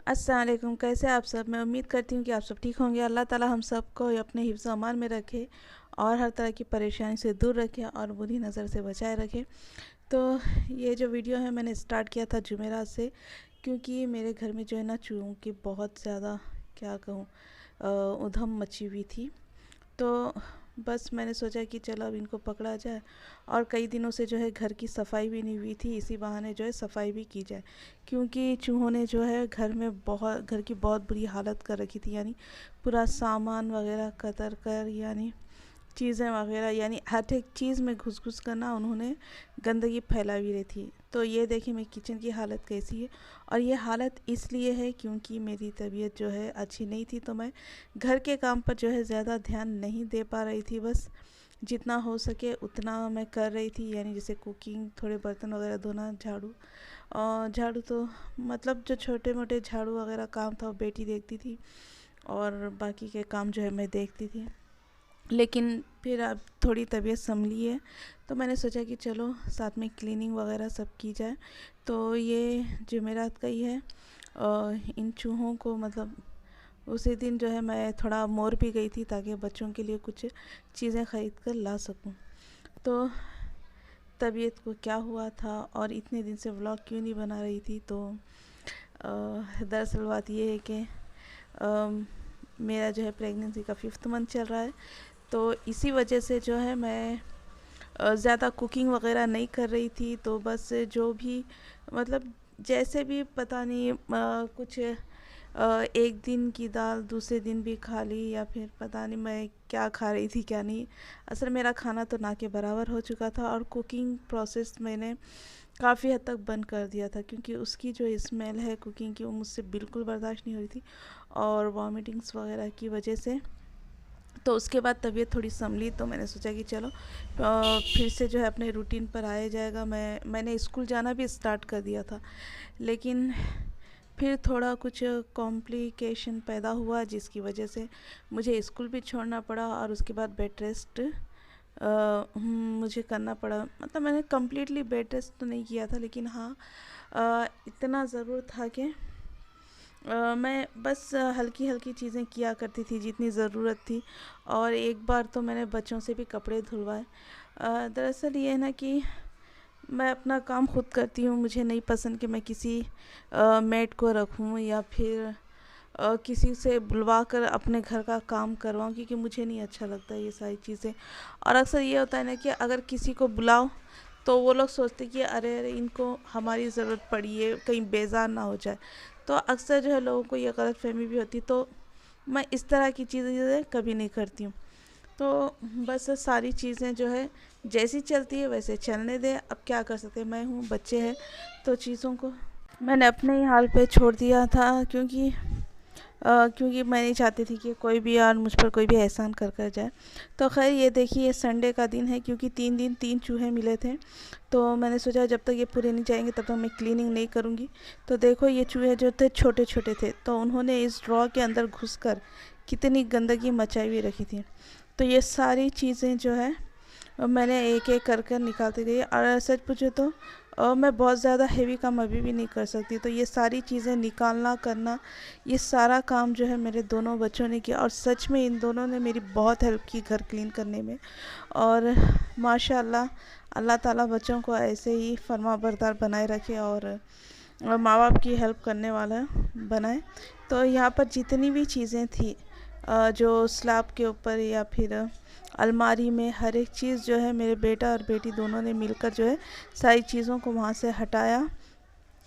अस्सलाम वालेकुम। कैसे आप सब? मैं उम्मीद करती हूँ कि आप सब ठीक होंगे। अल्लाह ताला हम सबको अपने हिफ्ज़ अमान में रखे और हर तरह की परेशानी से दूर रखे और बुरी नज़र से बचाए रखे। तो ये जो वीडियो है मैंने स्टार्ट किया था जुमेरात से, क्योंकि मेरे घर में जो है ना चूहों की बहुत ज़्यादा, क्या कहूँ, उधम मची हुई थी। तो बस मैंने सोचा कि चलो अब इनको पकड़ा जाए, और कई दिनों से जो है घर की सफाई भी नहीं हुई थी, इसी बहाने जो है सफाई भी की जाए, क्योंकि चूहों ने जो है घर की बहुत बुरी हालत कर रखी थी। यानी पूरा सामान वगैरह कतर कर, यानी चीज़ें वगैरह, यानी हर एक चीज़ में घुस घुस कर ना उन्होंने गंदगी फैलाई हुई रही थी। तो ये देखिए मेरी किचन की हालत कैसी है। और ये हालत इसलिए है क्योंकि मेरी तबीयत जो है अच्छी नहीं थी, तो मैं घर के काम पर जो है ज़्यादा ध्यान नहीं दे पा रही थी। बस जितना हो सके उतना मैं कर रही थी, यानी जैसे कुकिंग, थोड़े बर्तन वगैरह धोना, झाड़ू। और झाड़ू तो मतलब जो छोटे मोटे झाड़ू वगैरह काम था वो बेटी देखती थी, और बाकी के काम जो है मैं देखती थी। लेकिन फिर अब थोड़ी तबीयत संभली है, तो मैंने सोचा कि चलो साथ में क्लीनिंग वगैरह सब की जाए। तो ये जुमेरात का ही है। इन चूहों को मतलब उसी दिन जो है मैं थोड़ा मोर भी गई थी, ताकि बच्चों के लिए कुछ चीज़ें ख़रीद कर ला सकूं। तो तबीयत को क्या हुआ था और इतने दिन से व्लॉग क्यों नहीं बना रही थी, तो दरअसल बात ये है कि मेरा जो है प्रेगनेंसी का 5th मंथ चल रहा है। तो इसी वजह से जो है मैं ज़्यादा कुकिंग वगैरह नहीं कर रही थी। तो बस जो भी मतलब जैसे भी पता नहीं, कुछ एक दिन की दाल दूसरे दिन भी खा ली, या फिर पता नहीं मैं क्या खा रही थी क्या नहीं। असल मेरा खाना तो ना के बराबर हो चुका था, और कुकिंग प्रोसेस मैंने काफ़ी हद तक बंद कर दिया था, क्योंकि उसकी जो स्मेल है कुकिंग की वो मुझसे बिल्कुल बर्दाश्त नहीं हो रही थी, और वॉमिटिंग्स वगैरह की वजह से। तो उसके बाद तबीयत थोड़ी संभली, तो मैंने सोचा कि चलो फिर से जो है अपने रूटीन पर आया जाएगा। मैंने स्कूल जाना भी स्टार्ट कर दिया था, लेकिन फिर थोड़ा कुछ कॉम्प्लिकेशन पैदा हुआ, जिसकी वजह से मुझे स्कूल भी छोड़ना पड़ा, और उसके बाद बेड रेस्ट मुझे करना पड़ा। मतलब मैंने कम्प्लीटली बेड रेस्ट तो नहीं किया था, लेकिन हाँ इतना ज़रूर था कि मैं बस हल्की हल्की चीज़ें किया करती थी जितनी ज़रूरत थी। और एक बार तो मैंने बच्चों से भी कपड़े धुलवाए। दरअसल ये है ना कि मैं अपना काम खुद करती हूँ, मुझे नहीं पसंद कि मैं किसी मेड को रखूँ, या फिर किसी से बुलवा कर अपने घर का काम करवाऊँ, क्योंकि मुझे नहीं अच्छा लगता ये सारी चीज़ें। और अक्सर ये होता है ना कि अगर किसी को बुलाओ तो वो लोग सोचते कि अरे अरे इनको हमारी ज़रूरत पड़ी है, कहीं बेजार ना हो जाए। तो अक्सर जो है लोगों को ये गलतफहमी भी होती, तो मैं इस तरह की चीज़ें कभी नहीं करती हूँ। तो बस सारी चीज़ें जो है जैसी चलती है वैसे चलने दें। अब क्या कर सकते हैं, मैं हूँ, बच्चे हैं, तो चीज़ों को मैंने अपने ही हाल पे छोड़ दिया था, क्योंकि मैं नहीं चाहती थी कि कोई भी और मुझ पर कोई भी एहसान कर कर जाए। तो खैर ये देखिए संडे का दिन है, क्योंकि 3 दिन 3 चूहे मिले थे, तो मैंने सोचा जब तक ये पूरे नहीं जाएंगे तब तक मैं क्लीनिंग नहीं करूँगी। तो देखो ये चूहे जो थे छोटे छोटे थे, तो उन्होंने इस ड्रॉ के अंदर घुसकर कितनी गंदगी मचाई हुई रखी थी। तो ये सारी चीज़ें जो है मैंने एक एक कर कर निकालती गई। और सच पूछे तो मैं बहुत ज़्यादा हेवी काम अभी भी नहीं कर सकती, तो ये सारी चीज़ें निकालना करना, ये सारा काम जो है मेरे दोनों बच्चों ने किया, और सच में इन दोनों ने मेरी बहुत हेल्प की घर क्लीन करने में। और माशाल्लाह अल्लाह ताला बच्चों को ऐसे ही फर्माबरदार बनाए रखे, और माँ बाप की हेल्प करने वाला बनाए। तो यहाँ पर जितनी भी चीज़ें थी जो स्लैब के ऊपर या फिर अलमारी में, हर एक चीज़ जो है मेरे बेटा और बेटी दोनों ने मिलकर जो है सारी चीज़ों को वहाँ से हटाया।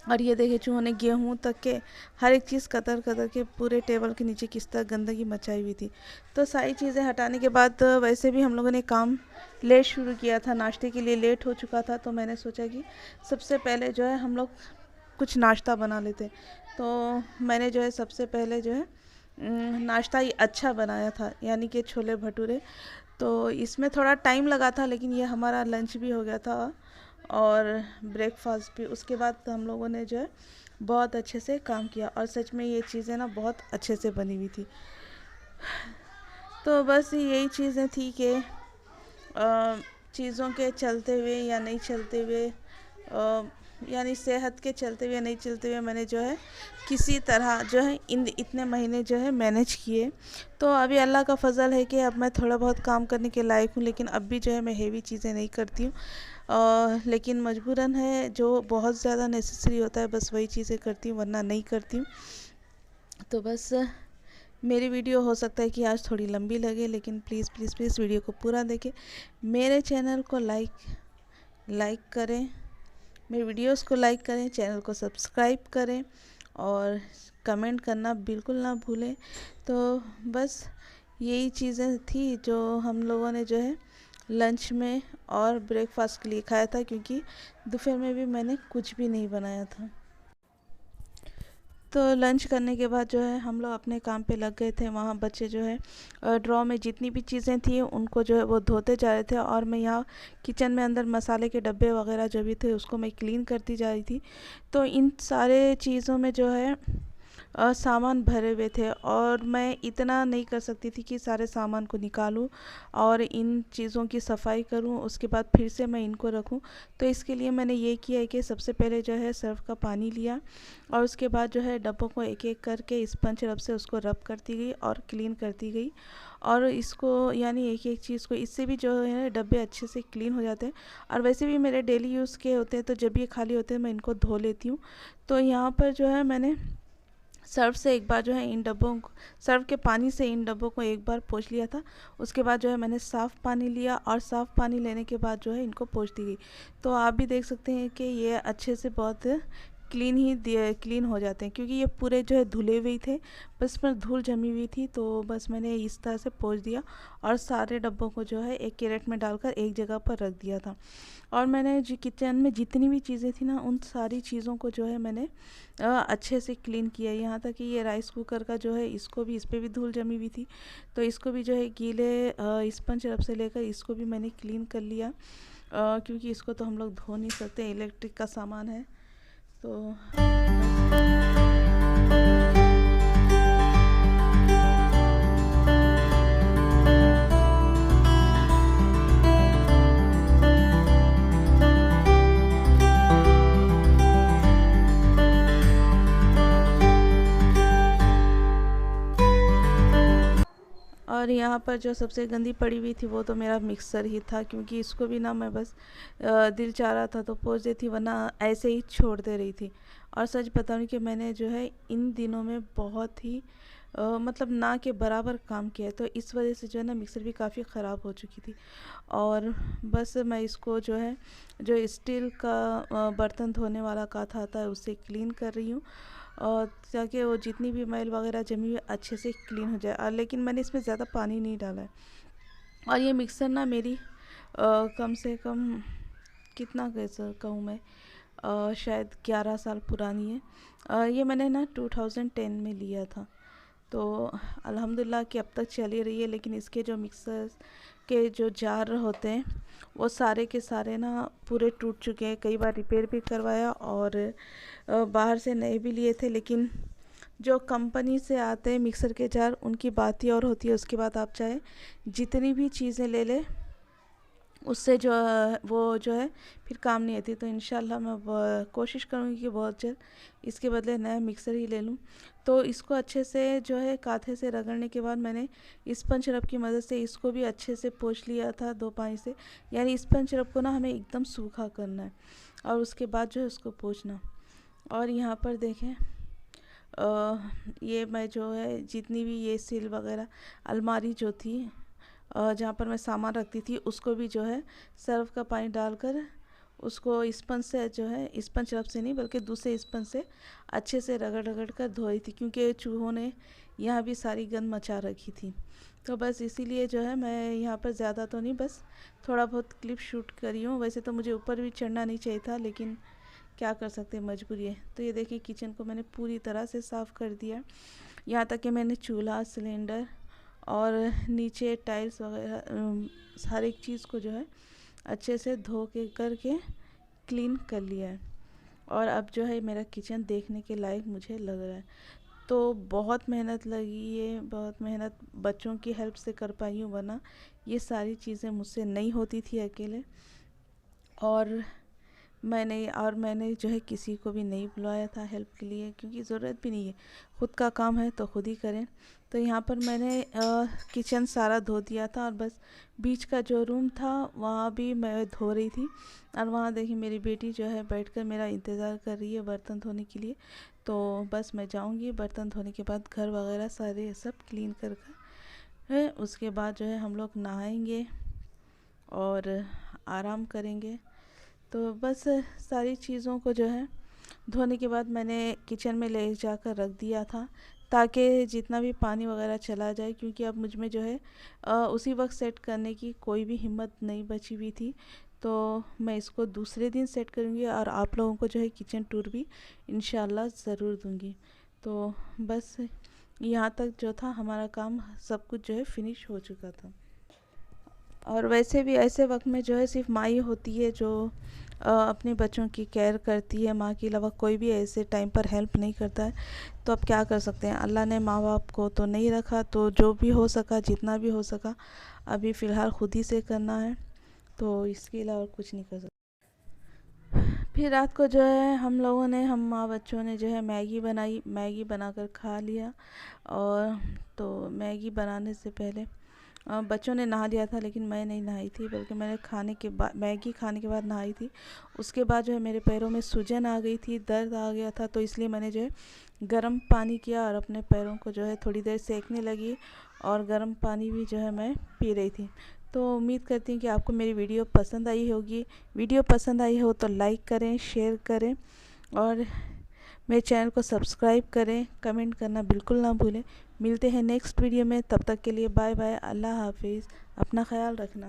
और ये देखिए चूहों ने गेहूँ तक के हर एक चीज़ कतर कतर के पूरे टेबल के नीचे किस तरह गंदगी मचाई हुई थी। तो सारी चीज़ें हटाने के बाद वैसे भी हम लोगों ने काम लेट शुरू किया था, नाश्ते के लिए लेट हो चुका था, तो मैंने सोचा कि सबसे पहले जो है हम लोग कुछ नाश्ता बना लेते। तो मैंने जो है सबसे पहले जो है नाश्ता ही अच्छा बनाया था, यानी कि छोले भटूरे। तो इसमें थोड़ा टाइम लगा था, लेकिन ये हमारा लंच भी हो गया था और ब्रेकफास्ट भी। उसके बाद हम लोगों ने जो है बहुत अच्छे से काम किया, और सच में ये चीज़ें ना बहुत अच्छे से बनी हुई थी। तो बस यही चीज़ें थी कि चीज़ों के चलते हुए या नहीं चलते हुए यानी सेहत के चलते हुए नहीं चलते हुए मैंने जो है किसी तरह जो है इन इतने महीने जो है मैनेज किए। तो अभी अल्लाह का फ़ज़ल है कि अब मैं थोड़ा बहुत काम करने के लायक हूँ, लेकिन अब भी जो है मैं हेवी चीज़ें नहीं करती हूँ। लेकिन मजबूरन है, जो बहुत ज़्यादा नेसेसरी होता है बस वही चीज़ें करती हूँ, वरना नहीं करती हूँ। तो बस मेरी वीडियो हो सकता है कि आज थोड़ी लंबी लगे, लेकिन प्लीज़ प्लीज़ प्लीज़ वीडियो को पूरा देखें। मेरे चैनल को लाइक करें, मेरे वीडियोस को लाइक करें, चैनल को सब्सक्राइब करें और कमेंट करना बिल्कुल ना भूलें। तो बस यही चीज़ें थी जो हम लोगों ने जो है लंच में और ब्रेकफास्ट के लिए खाया था, क्योंकि दोपहर में भी मैंने कुछ भी नहीं बनाया था। तो लंच करने के बाद जो है हम लोग अपने काम पे लग गए थे। वहाँ बच्चे जो है ड्रॉ में जितनी भी चीज़ें थी उनको जो है वो धोते जा रहे थे, और मैं यहाँ किचन में अंदर मसाले के डब्बे वगैरह जो भी थे उसको मैं क्लीन करती जा रही थी। तो इन सारे चीज़ों में जो है सामान भरे हुए थे, और मैं इतना नहीं कर सकती थी कि सारे सामान को निकालूं और इन चीज़ों की सफाई करूं, उसके बाद फिर से मैं इनको रखूं। तो इसके लिए मैंने ये किया है कि सबसे पहले जो है सर्फ़ का पानी लिया, और उसके बाद जो है डब्बों को एक एक करके स्पंज रब से उसको रब करती गई और क्लीन करती गई। और इसको यानी एक एक चीज़ को, इससे भी जो है डब्बे अच्छे से क्लीन हो जाते हैं। और वैसे भी मेरे डेली यूज़ के होते हैं, तो जब ये खाली होते हैं मैं इनको धो लेती हूँ। तो यहाँ पर जो है मैंने सर्फ़ से एक बार जो है इन डब्बों को, सर्फ़ के पानी से इन डब्बों को एक बार पोंछ लिया था। उसके बाद जो है मैंने साफ़ पानी लिया, और साफ़ पानी लेने के बाद जो है इनको पोंछ दी गई। तो आप भी देख सकते हैं कि ये अच्छे से बहुत क्लीन हो जाते हैं, क्योंकि ये पूरे जो है धुले हुए ही थे, बस पर धूल जमी हुई थी। तो बस मैंने इस तरह से पोंछ दिया और सारे डब्बों को जो है एक कैरेट में डालकर एक जगह पर रख दिया था। और मैंने जो किचन में जितनी भी चीज़ें थी ना, उन सारी चीज़ों को जो है मैंने अच्छे से क्लीन किया। यहाँ तक कि ये राइस कुकर का जो है, इसको भी, इस पे भी धूल जमी हुई थी, तो इसको भी जो है गीले स्पंज रब से लेकर इसको भी मैंने क्लीन कर लिया, क्योंकि इसको तो हम लोग धो नहीं सकते, इलेक्ट्रिक का सामान है। तो और यहाँ पर जो सबसे गंदी पड़ी हुई थी वो तो मेरा मिक्सर ही था, क्योंकि इसको भी ना मैं बस दिल चाह रहा था तो पोंछ देती, वरना ऐसे ही छोड़ दे रही थी। और सच बताऊँ कि मैंने जो है इन दिनों में बहुत ही मतलब ना के बराबर काम किया है, तो इस वजह से जो है ना मिक्सर भी काफ़ी ख़राब हो चुकी थी। और बस मैं इसको जो है, जो स्टील का बर्तन धोने वाला काथा आता है उससे क्लीन कर रही हूँ, और ताकि वो जितनी भी मैल वगैरह जमी हुई अच्छे से क्लीन हो जाए। और लेकिन मैंने इसमें ज़्यादा पानी नहीं डाला है। और ये मिक्सर ना मेरी कम से कम, कितना कैसा कहूँ मैं, शायद 11 साल पुरानी है। ये मैंने ना 2010 में लिया था। तो अल्हम्दुलिल्लाह कि अब तक चली रही है। लेकिन इसके जो मिक्सर के जो जार होते हैं वो सारे के सारे ना पूरे टूट चुके हैं। कई बार रिपेयर भी करवाया और बाहर से नए भी लिए थे, लेकिन जो कंपनी से आते हैं मिक्सर के जार, उनकी बात ही और होती है। उसके बाद आप चाहे जितनी भी चीज़ें ले लें, उससे जो वो जो है फिर काम नहीं आती। तो इंशाल्लाह मैं कोशिश करूँगी कि बहुत जल्द इसके बदले नया मिक्सर ही ले लूँ। तो इसको अच्छे से जो है कांथे से रगड़ने के बाद मैंने स्पंज रब की मदद से इसको भी अच्छे से पोंछ लिया था 2 पानी से। यानी स्पंज रब को ना हमें एकदम सूखा करना है, और उसके बाद जो है उसको पोंछना। और यहाँ पर देखें, ये मैं जो है जितनी भी ये सील वगैरह अलमारी जो थी जहाँ पर मैं सामान रखती थी, उसको भी जो है सर्फ़ का पानी डालकर उसको स्पंज से जो है, स्पंज रब से नहीं बल्कि दूसरे स्पंज से अच्छे से रगड़ रगड़ कर धोई थी, क्योंकि चूहों ने यहाँ भी सारी गंद मचा रखी थी। तो बस इसीलिए जो है मैं यहाँ पर ज़्यादा तो नहीं, बस थोड़ा बहुत क्लिप शूट करी हूँ। वैसे तो मुझे ऊपर भी चढ़ना नहीं चाहिए था, लेकिन क्या कर सकते हैं, मजबूरी है। तो ये देखिए किचन को मैंने पूरी तरह से साफ़ कर दिया। यहाँ तक कि मैंने चूल्हा, सिलेंडर और नीचे टाइल्स वगैरह हर एक चीज़ को जो है अच्छे से धो के करके क्लीन कर लिया है। और अब जो है मेरा किचन देखने के लायक मुझे लग रहा है। तो बहुत मेहनत लगी है, बहुत मेहनत बच्चों की हेल्प से कर पाई हूँ, वरना ये सारी चीज़ें मुझसे नहीं होती थी अकेले। और मैंने जो है किसी को भी नहीं बुलाया था हेल्प के लिए, क्योंकि ज़रूरत भी नहीं है, ख़ुद का काम है तो ख़ुद ही करें। तो यहाँ पर मैंने किचन सारा धो दिया था, और बस बीच का जो रूम था वहाँ भी मैं धो रही थी। और वहाँ देखिए मेरी बेटी जो है बैठकर मेरा इंतज़ार कर रही है बर्तन धोने के लिए। तो बस मैं जाऊँगी, बर्तन धोने के बाद घर वगैरह सारे सब क्लीन कर है, उसके बाद जो है हम लोग नहाएंगे और आराम करेंगे। तो बस सारी चीज़ों को जो है धोने के बाद मैंने किचन में ले जाकर रख दिया था, ताकि जितना भी पानी वगैरह चला जाए, क्योंकि अब मुझ में जो है उसी वक्त सेट करने की कोई भी हिम्मत नहीं बची हुई थी। तो मैं इसको दूसरे दिन सेट करूँगी, और आप लोगों को जो है किचन टूर भी इंशाल्लाह ज़रूर दूँगी। तो बस यहाँ तक जो था हमारा काम सब कुछ जो है फिनिश हो चुका था। और वैसे भी ऐसे वक्त में जो है सिर्फ माँ ही होती है जो अपने बच्चों की केयर करती है। माँ के अलावा कोई भी ऐसे टाइम पर हेल्प नहीं करता है। तो अब क्या कर सकते हैं, अल्लाह ने माँ बाप को तो नहीं रखा, तो जो भी हो सका, जितना भी हो सका, अभी फ़िलहाल खुद ही से करना है। तो इसके अलावा कुछ नहीं कर सकते। फिर रात को जो है हम माँ बच्चों ने जो है मैगी बनाई, मैगी बनाकर खा लिया। और तो मैगी बनाने से पहले बच्चों ने नहा लिया था, लेकिन मैं नहीं नहाई थी, बल्कि मैंने मैगी खाने के बाद नहाई थी। उसके बाद जो है मेरे पैरों में सूजन आ गई थी, दर्द आ गया था, तो इसलिए मैंने जो है गर्म पानी किया और अपने पैरों को जो है थोड़ी देर सेकने लगी, और गर्म पानी भी जो है मैं पी रही थी। तो उम्मीद करती हूँ कि आपको मेरी वीडियो पसंद आई होगी। वीडियो पसंद आई हो तो लाइक करें, शेयर करें, और मेरे चैनल को सब्सक्राइब करें। कमेंट करना बिल्कुल ना भूलें। मिलते हैं नेक्स्ट वीडियो में, तब तक के लिए बाय बाय, अल्लाह हाफिज़, अपना ख्याल रखना।